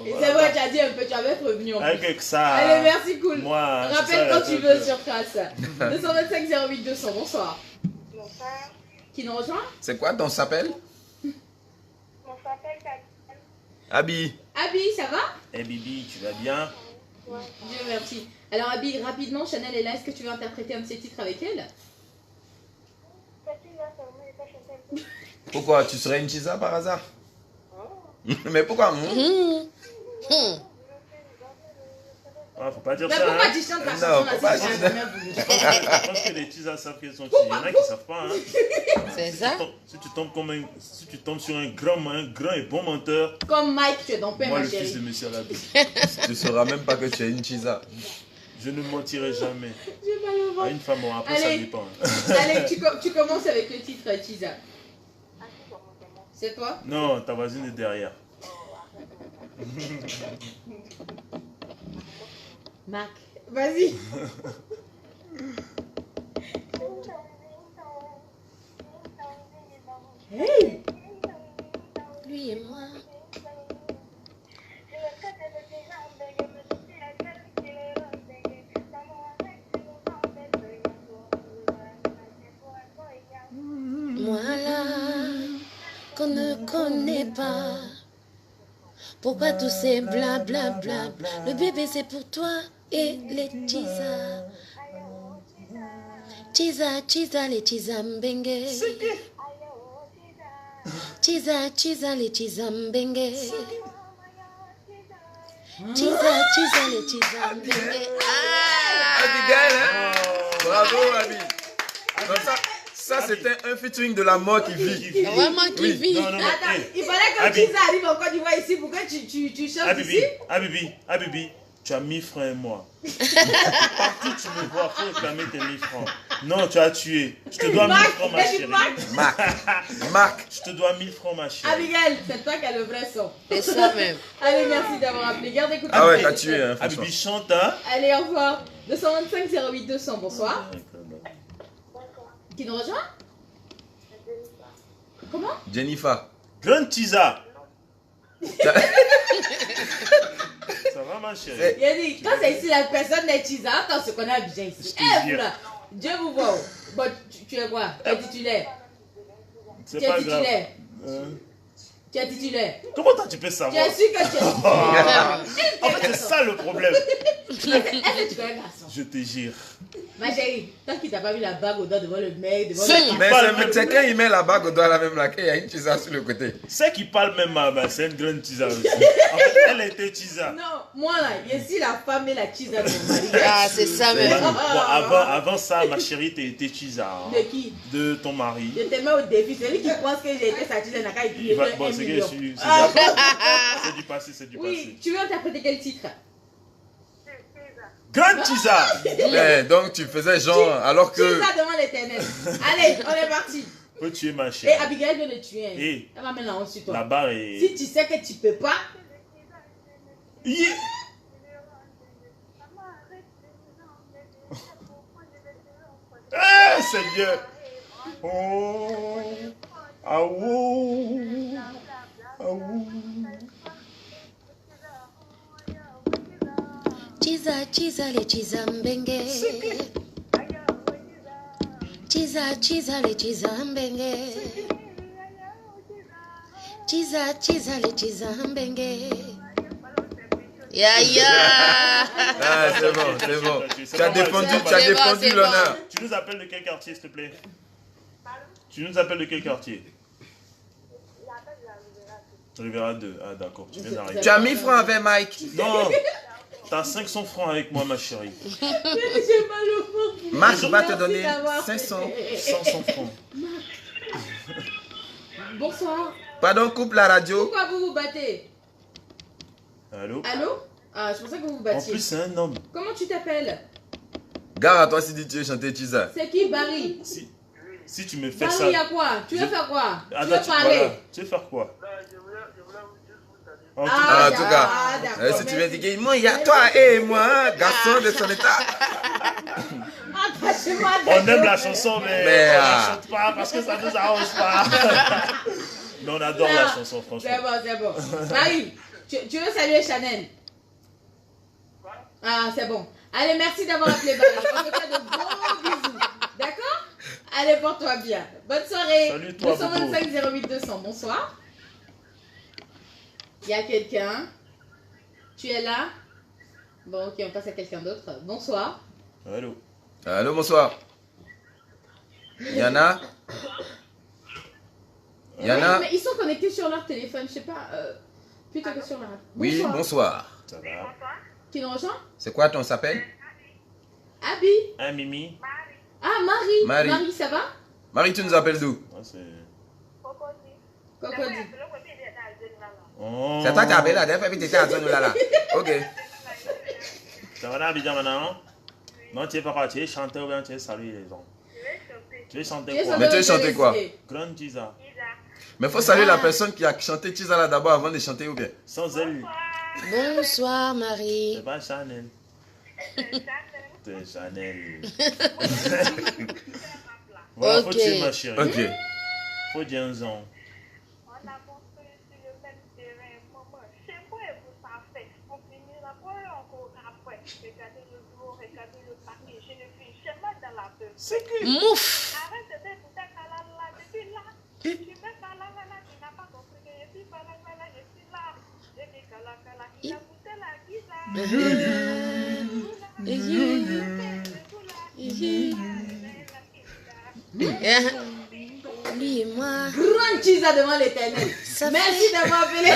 Et c'est vrai, tu as dit un peu, tu avais prévenu en plus. Avec ça. Allez, merci, cool. Moi, c'est Rappelle ça, quand tu la veux sur trace. 225 08 200, bonsoir. Qui nous rejoint? C'est quoi ton s'appelle? Abi. Abi, ça va? Eh Bibi, tu vas bien? Dieu merci. Alors Abi, rapidement, Chanel est là, est-ce que tu veux interpréter un de ses titres avec elle? Pourquoi? Tu serais une chisa par hasard? Mais pourquoi? Ah, faut pas dire Mais ça. pourquoi Hein. tu chantes ta Non, chanson faut là pas si tu dire n'as ça. jamais voulu? Je pense que les tisas savent qu'elles sont filles. Il y en a qui savent pas. Hein. C'est ça? Si tu tombes sur un grand et bon menteur, Comme Mike, tu es dans paix, moi ma le fils de chérie. Monsieur Alabi, Tu ne sauras même pas que tu es une chisa. je ne mentirai jamais. J'ai mal au À ventre. une femme, bon, après ça Allez. dépend. Hein. Allez, tu commences avec le titre, Chisa. C'est toi? Non, ta voisine est derrière. Mac. Vas-y. Hey! Lui et moi. Moi là. connais pas. Pourquoi tous ces bla bla bla bla? Le bébé c'est pour toi et les Tisa. Tisa, Tisa, les Tisa Mbengue. Tisa, Tisa, les Tisa Mbengue. Tisa, Tisa, les Tisa Mbengue. Abigail, hein? Bravo, Abi. Donc ça c'était un featuring de la mort qui vit. Vraiment qui vit. Non, Attends, il fallait que Tisa arrive en Côte d'Ivoire ici pour que tu chantes ici. Habibi, tu as 1000 francs et moi. Partout tu me vois, faut réclamer tes 1000 francs. Non, tu as tué. Je te dois 1000 francs, ma chérie. Marc. Je te dois 1000 francs, ma chérie. Abigail, c'est toi qui as le vrai son. C'est ça même. Allez, merci d'avoir appelé. Garde écoute. Ah ouais, t'as tué, hein, franchement. Habibi, chante, hein. Allez, au revoir. 225 08 200, bonsoir. Qui nous rejoint? Comment? Jennifer. Grand Tisa. Ça va, ma chérie? Il a dit, quand c'est ici, la personne n'est Tisa, attends, ce qu'on a bien ici. Eh, vous là, Dieu vous voit. Bon, tu es quoi? Tu es titulaire? C'est Tu es pas grave. titulaire? Tu es titulaire? Comment toi tu peux Tu savoir? es sûr que tu es titulaire? En fait, c'est ça le problème. Est-ce que tu connais le garçon? Je te jure. Ma chérie, tant qu'il t'a pas mis la bague au doigt devant le mec, devant C'est le... qui Mais parle même. c'est quand il met la bague au doigt là même là, qu'il y a une Tisa sur le côté. C'est qui parle même, c'est une grande Tisa aussi. En fait, elle était Tisa. Non, moi là, ici la femme et la Tisa de mon mari. Ah, c'est ça même. Bon, avant ça, ma chérie, t'étais Tisa. Hein, De qui? de ton mari. Je te mets au défi. Celui qui pense que j'ai été sa Tisa n'a qu'à écrire Bon, 1 c'est million. c'est du passé, c'est du Oui, passé. tu veux interpréter quel titre? Grande Tisa. Mais donc tu faisais genre alors que. Tisa devant l'éternel. Allez, on est parti. Faut tuer ma Et chérie. Abigail vient de tuer. Hein. Et Elle va mettre la honte sur la toi. barre est. Si tu sais que tu peux pas, Yeah. Ah, Seigneur. Oh. Ah, ouh. Ah, ouh. Tisa, Tisa, les Tisa Mbengue. Tisa, Tisa, les Tisa Mbengue. Tisa, Tisa, les Tisa Mbengue. Ya, ya. Ah, c'est bon, c'est bon. C'est Tu as pas mal, défendu, c'est pas tu as mal. défendu C'est bon. l'honneur. Tu nous appelles de quel quartier, s'il te plaît? Tu nous appelles de quel quartier? Rivera 2. Ah, d'accord. Tu viens d'arriver. Tu as 1000 francs avec Mike. Non, t'as 500 francs avec moi, ma chérie. j'ai mal au ventre. Marc va te Merci donner d'avoir 500. 500 francs. Bonsoir. Pardon, coupe la radio. Pourquoi vous vous battez? Allô? Allô? Ah, je pensais que vous vous En battiez. plus, c'est un homme. Comment tu t'appelles? Gare à toi si tu veux chanter Tisa. C'est qui Barry? Si tu me fais ça. Barry, à quoi? Tu veux faire quoi? Tu Attends, veux parler? voilà. Tu veux faire quoi? En tout Ah, en cas, tout cas, d'accord, si tu viens merci. dire, moi, il y a toi et moi, garçon de son état. Attachez-moi on aime la chanson, mais Mais, on la ah. chante pas parce que ça nous arrange pas. Mais on adore la chanson, C'est franchement. bon, c'est bon. Marie, tu veux saluer Chanel? Ah, c'est bon. Allez, merci d'avoir appelé Barry. On te fait de gros bisous. D'accord? Allez, porte-toi bien. Bonne soirée. Salut, toi, 225 08 200. Bonsoir. Il y a quelqu'un? Tu es là? Bon, ok, on passe à quelqu'un d'autre. Bonsoir. Allô? Allô, bonsoir. Yana? Yana? Mais ils sont connectés sur leur téléphone, je sais pas. Plutôt que sur leur. Oui, bonsoir. Ça va? Qui nous rejoint? C'est quoi ton s'appelle? Abi. Hein, Mimi? Ah, Marie. Marie. Marie, ça va? Marie, tu nous appelles d'où? Ah, c'est... Cocody. Oh. C'est toi qui as appelé la dernière fois que tu étais à Zone là. Ok. Ça va là, Abidjan, maintenant? Non, tu es pas quoi? Tu es chanter ou bien tu es saluer les gens? Tu es chanter quoi? Mais tu veux chanter quoi? Grande Tisa. Mais faut saluer la personne qui a chanté Tisa là d'abord avant de chanter ou bien? Sans elle, Bonsoir, Marie. c'est pas Chanel. C'est Chanel. Voilà, faut Ok. tuer ma chérie. Ok. Faut dire un son. On a construit sur le même terrain, maman. Chez moi, vous savez, on finit la poêle encore après. Regardez le bureau, regardez le papier, je ne fais jamais dans la peur. C'est que... Mouf. Arrête de t'écouter là, depuis là. Tu mets ça là, tu n'as pas compris. Lui et moi. Grande chisa devant l'éternel. Merci d'avoir appelé.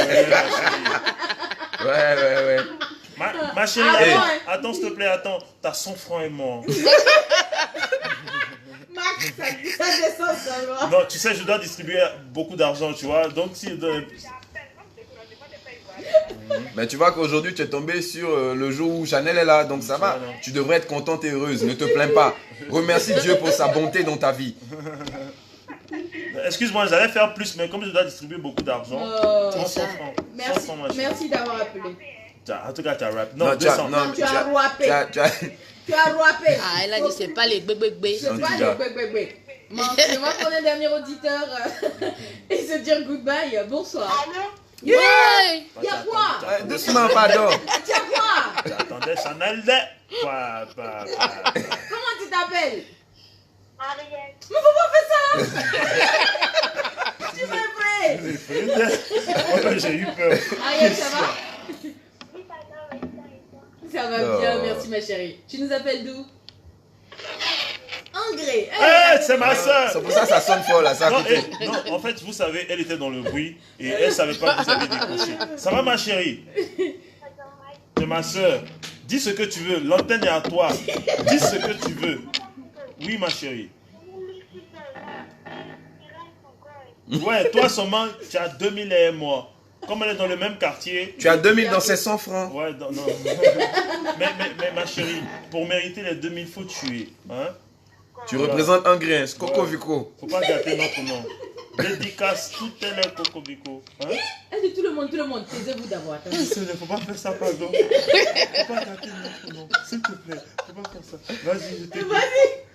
Ouais. Ma chérie, Ah, attends, bon, hein. attends, s'il te plaît, attends. T'as 100 francs et mort. Max, ça descend seulement. Non, tu sais, je dois distribuer beaucoup d'argent, tu vois. Donc, si... Mais tu vois qu'aujourd'hui, tu es tombé sur le jour où Chanel est là, donc ça va. Tu devrais être contente et heureuse, ne te plains pas. Remercie Dieu pour sa bonté dans ta vie. Excuse-moi, j'allais faire plus, mais comme je dois distribuer beaucoup d'argent, 100 francs. 100 francs, ma chérie. Merci d'avoir appelé. En tout cas, tu as rap. Non, tu as, 200. non, Tu as rappé. Tu as rappé. Ah, elle a dit c'est pas les bébés. C'est pas les bébés. Bon, on va prendre un dernier auditeur et se dire goodbye. Bonsoir. Yeah. Y'a quoi? Doucement, pardon. Y'a quoi? J'attendais Chanel. Comment tu t'appelles? Ariel. Mais faut pas faire ça. Tu m'es prêt? J'ai eu peur. Ariel, ça va? Ça va bien, merci ma chérie. Tu nous appelles d'où? Angré. C'est ma soeur. C'est pour ça que ça sonne fort là, ça a Non, coupé. non, en fait, vous savez, elle était dans le bruit et elle savait pas que vous avez décroché. Ça va, ma chérie? C'est ma soeur. Dis ce que tu veux. L'antenne est à toi. Dis ce que tu veux. Oui, ma chérie. Ouais, toi seulement, tu as 2000 et moi. Comme elle est dans le même quartier. Tu as 2000 dans ces 100 francs. Ouais, non. mais ma chérie, pour mériter les 2000, faut tuer. Hein? Tu représentes un grain, Coco Vico. Faut pas gâter notre nom. Dédicace, tout est là, Coco Vico. Hein? Allez, tout le monde, taisez-vous d'abord. Faut pas faire ça, pardon. Faut pas gâter notre nom. S'il te plaît, faut pas faire ça. Vas-y, je t'écoute. Vas-y.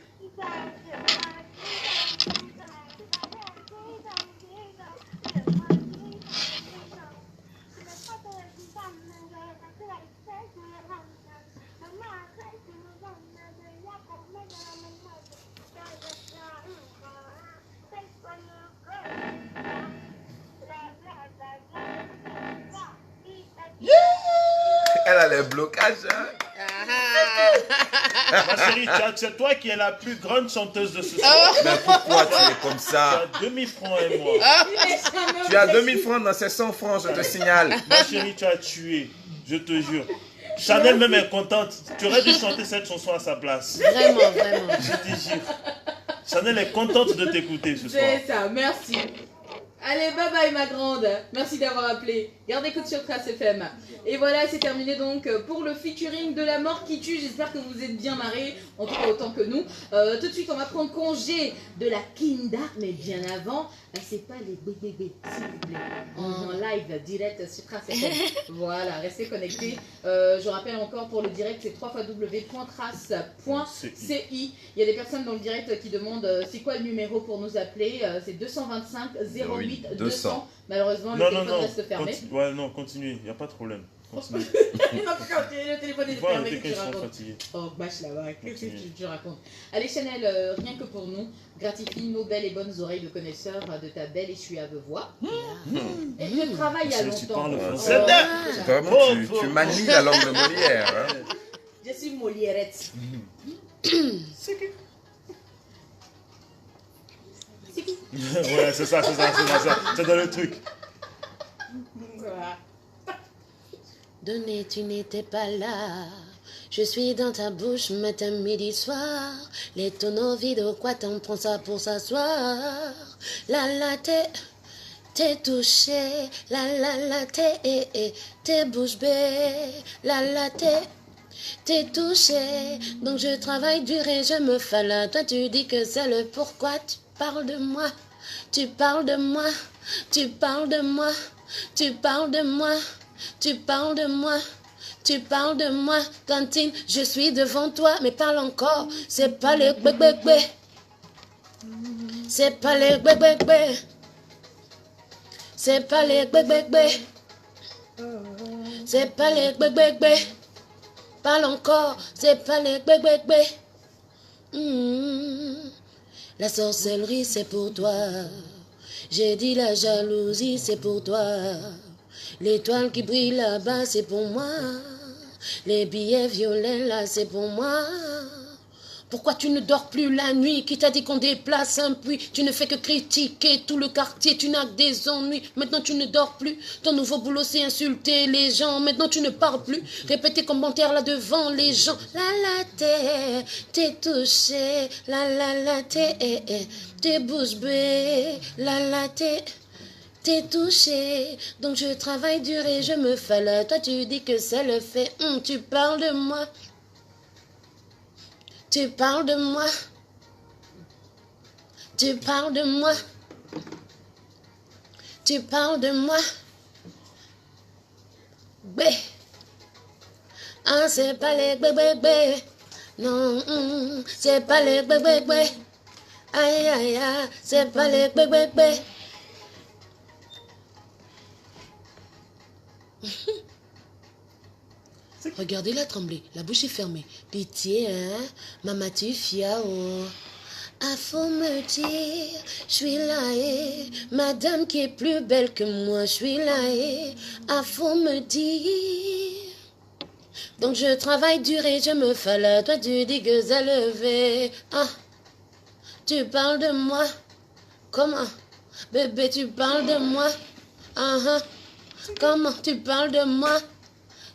Elle a les blocages. Hein? Ma chérie, c'est toi qui es la plus grande chanteuse de ce soir. Mais pourquoi tu es comme Tu ça? as 2000 francs et moi. Tu as 2000 francs dans ces 100 francs, je te signale. Ma chérie, tu as tué. Je te jure. Chanel même est contente. Tu aurais dû chanter cette chanson à sa place. Vraiment. Je te jure. Chanel est contente de t'écouter ce soir. C'est ça, merci. Allez, bye bye ma grande. Merci d'avoir appelé. Gardez écoute sur Trace FM. Et voilà, c'est terminé donc pour le featuring de la mort qui tue. J'espère que vous êtes bien marrés, en tout cas autant que nous. Tout de suite, on va prendre congé de la Kinda, mais bien avant, c'est pas les bébés, s'il vous plaît. En live, direct sur Trace FM. Voilà, restez connectés. Je rappelle encore pour le direct, c'est www.trace.ci. Il y a des personnes dans le direct qui demandent c'est quoi le numéro pour nous appeler. C'est 225 08 200. Malheureusement, le téléphone reste fermé. Continuez, il n'y a pas de problème. Continuez. Le téléphone est fermé, qu'est-ce que tu racontes? Fatigués. Oh, bâche là-bas, qu'est-ce que tu racontes? Allez, Chanel, rien que pour nous, gratifie nos belles et bonnes oreilles de connaisseurs de ta belle et suave voix. Et je travaille à Tu parles longtemps. français. C'est vraiment, tu manies la langue de Molière. Hein? Je suis Molièrette. Ouais, c'est ça. C'est dans le truc. Voilà. Donné, tu n'étais pas là. Je suis dans ta bouche matin, midi, soir. Les tonneaux vides, au quoi t'en prends ça pour s'asseoir? La, t'es touché. La, t'es bouche bée. La, t'es touché. Donc je travaille dur et je me fais là. Toi, tu dis que c'est le pourquoi. Tu parles de moi. Tu parles de moi. Tu parles de moi. Tu parles de moi. Tu parles de moi, tu parles de moi, cantine, je suis devant toi, mais parle encore, c'est pas les bébés, c'est pas les bébés, c'est pas les bébés, c'est pas les bébés, parle encore, c'est pas les bébés. La sorcellerie c'est pour toi, j'ai dit la jalousie c'est pour toi. L'étoile qui brille là-bas, c'est pour moi. Les billets violets là, c'est pour moi. Pourquoi tu ne dors plus la nuit? Qui t'a dit qu'on déplace un puits? Tu ne fais que critiquer tout le quartier, tu n'as que des ennuis. Maintenant tu ne dors plus. Ton nouveau boulot c'est insulter les gens. Maintenant tu ne parles plus. Répéter commentaire là devant les gens. La t'es touché. La t'es bouche bée. La t'es touché. Donc je travaille dur et je me fais là. Toi tu dis que c'est le fait. Tu parles de moi. Tu parles de moi. Tu parles de moi. Tu parles de moi. Bé. Ah, c'est pas les bébés. Non, c'est pas les bébés. Aïe, aïe, aïe, c'est pas les bébés. Regardez-la trembler, la bouche est fermée. Pitié, hein, maman, tu fiao. Ah, faut me dire, je suis là, et madame qui est plus belle que moi, je suis là, et ah, faut me dire. Donc je travaille dur et je me fais là, toi tu dis que c'est levé. Ah, tu parles de moi. Comment? Bébé, tu parles de moi. Comment tu parles de moi?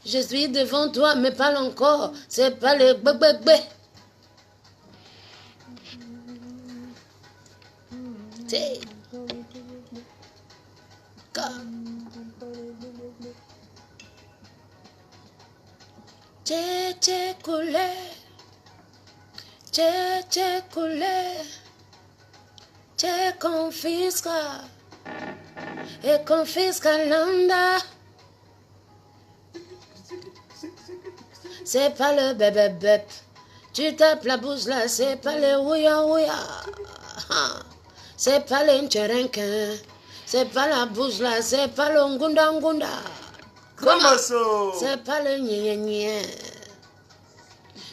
Je suis devant toi, mais parle encore. C'est pas le bébé. C'est coulé. Coulé. Confisca. Et confisca l'anda. C'est pas le bébé. Tu tapes la bouche là, c'est pas le ouya ouya. C'est pas le ncherenken. C'est pas la bouche là, c'est pas le ngunda ngunda. Comment ça? C'est pas le nye.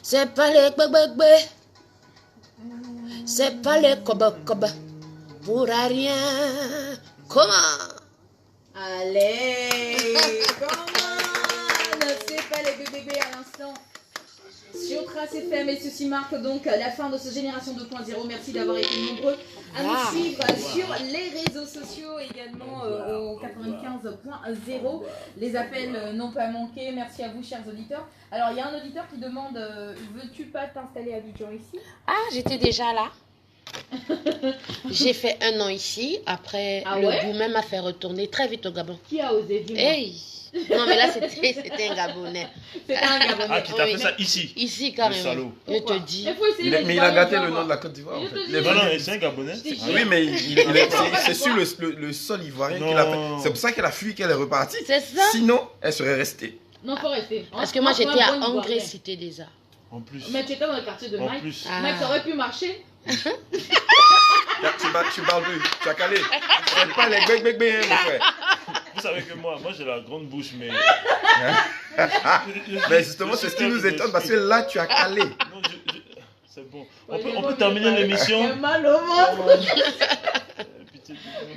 C'est pas le bébé. C'est pas le koba. Pour rien. Comment? Allez, comment? C'est pas les bébés à l'instant. Sur Trace FM, et ceci marque donc la fin de ce Génération 2.0. Merci d'avoir été nombreux à nous suivre sur les réseaux sociaux, également au 95.0. Les appels n'ont pas manqué. Merci à vous, chers auditeurs. Alors, il y a un auditeur qui demande veux-tu pas t'installer à Abidjan ici? Ah, j'étais déjà là. J'ai fait 1 an ici. Après, le goût même m'a fait retourner très vite au Gabon. Qui a osé? Dis-moi. Hey. Non, mais là, c'était un Gabonais. C'était un Gabonais. Ah, qui t'a fait ça ici? Ici, carrément. Je te dis. Mais il a gâté le nom de la Côte d'Ivoire. En fait. Non, c'est un Gabonais. Oui, mais c'est sur le sol ivoirien qu'il a fait. C'est pour ça qu'elle a fui, qu'elle est repartie. C'est ça. Sinon, elle serait restée. Non, faut rester. Parce que moi, j'étais à Angré, Cité des Arts. En plus. Mais tu étais dans le quartier de Mike. Ah. Mike, ça aurait pu marcher. Tu parles plus, tu as calé. C'est pas les bec, hein, mon frère. Vous savez que moi j'ai la grande bouche, mais. Mais justement, c'est ce qui nous étonne parce que là, tu as calé. Non, c'est bon. On peut terminer l'émission. Mal au ventre.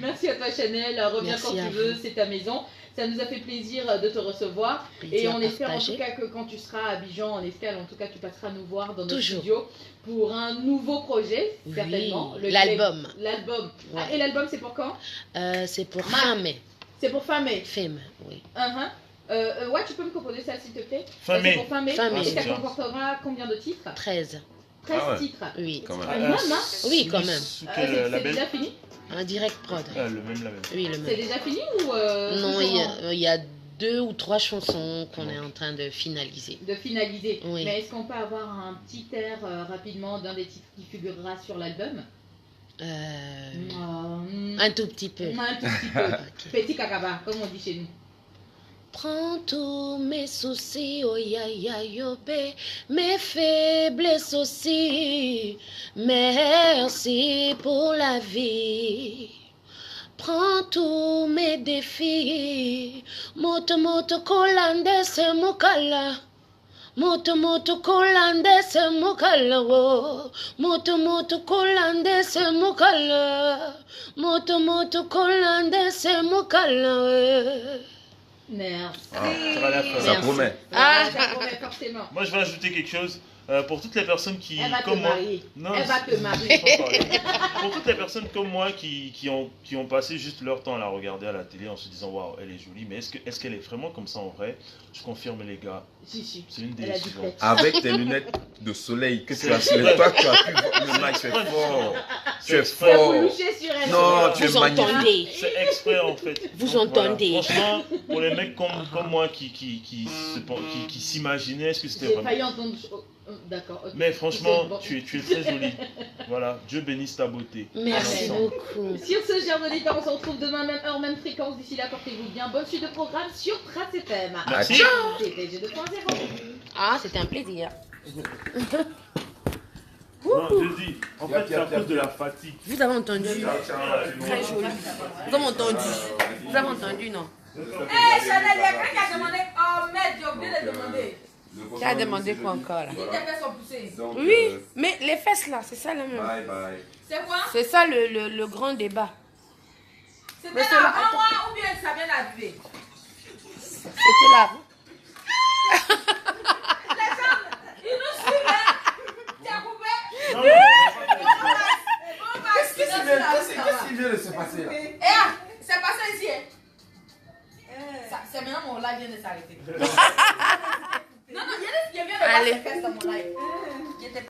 Merci à toi, Chanel. Reviens quand tu veux, c'est ta maison. Ça nous a fait plaisir de te recevoir. Et on espère en tout cas que quand tu seras à Abidjan en escale, en tout cas, tu passeras nous voir dans nos studios pour un nouveau projet, certainement. L'album. L'album. Ouais. Ah, et l'album, c'est pour quand? C'est pour fin mai. C'est pour fin mai. Oui. Ouais, tu peux me composer ça, s'il te plaît? Fin mai. C'est pour fin mai. Fin mai. Et ça comportera combien de titres? 13. 13 titres. Oui. Quand même. Même, hein? Oui, quand même. C'est déjà fini? Un direct prod. Le même. Oui, le même. C'est déjà fini ou non, il y a 2 ou 3 chansons qu'on est en train de finaliser. De finaliser. Oui. Mais est-ce qu'on peut avoir un petit air rapidement d'un des titres qui figurera sur l'album? Un tout petit peu. Un tout petit peu. Petit cacaba, comme on dit chez nous. Prends tous mes soucis, oh ya ya yo bé, mes faiblesses aussi. Merci pour la vie. Prends tous mes défis. Moto kolande se mukala. Moto kolande se mukala wo. Moto kolande se mukala. Moto kolande se mukala. Merci. ça va la faire. Ça promet. Ça promet forcément. Moi, je vais ajouter quelque chose. Pour toutes les personnes qui, Elle va comme te moi, marier. non, Elle va te marier. pour toutes les personnes comme moi qui ont passé juste leur temps à la regarder à la télé en se disant waouh, elle est jolie, mais est-ce qu'elle est vraiment comme ça en vrai? Je confirme les gars, Si. c'est une Elle a du décision. pet. Avec tes lunettes de soleil que tu as sur les toi, tu as pu voir le match. Tu es fort. Tu es Tu as fort. louché sur elle. Non, tu es Vous magnifique. entendez? C'est exprès en fait. Vous Donc, voilà. entendez? Franchement, pour les mecs comme moi qui s'imaginaient, est-ce que c'était J'ai vraiment... failli entendre. D'accord. ok. Mais franchement, Bon. tu es très jolie. Voilà, Dieu bénisse ta beauté. Merci Ensemble. beaucoup. Sur ce, chers auditeurs, on se retrouve demain, même heure, même fréquence. D'ici là, portez-vous bien. Bonne suite de programme sur Trace FM. Merci. C'était G2.0. Ah, c'était un plaisir. Non, je dis, en fait, c'est à cause de la fatigue. Vous avez entendu? Très joli. Vous avez entendu? Vous avez entendu, non? Chanel, il y a quelqu'un qui a demandé. Oh merde, j'ai oublié de demander. Tu as demandé quoi encore là? Qui tes fesses sont poussées? Oui, mais les fesses là, c'est ça là même. C'est quoi? C'est ça le grand débat. C'était Mais c'est là là, avant moi ou bien ça vient d'arriver? C'était là. Les gens, ils nous suivent, hein? Tu as coupé? Non, Qu'est-ce qui vient de se passer là? Eh, ah, c'est passé ici, hein? C'est maintenant mon live vient de s'arrêter. Non, il y a des qui viennent de voir Allez. ses fesses dans mon live.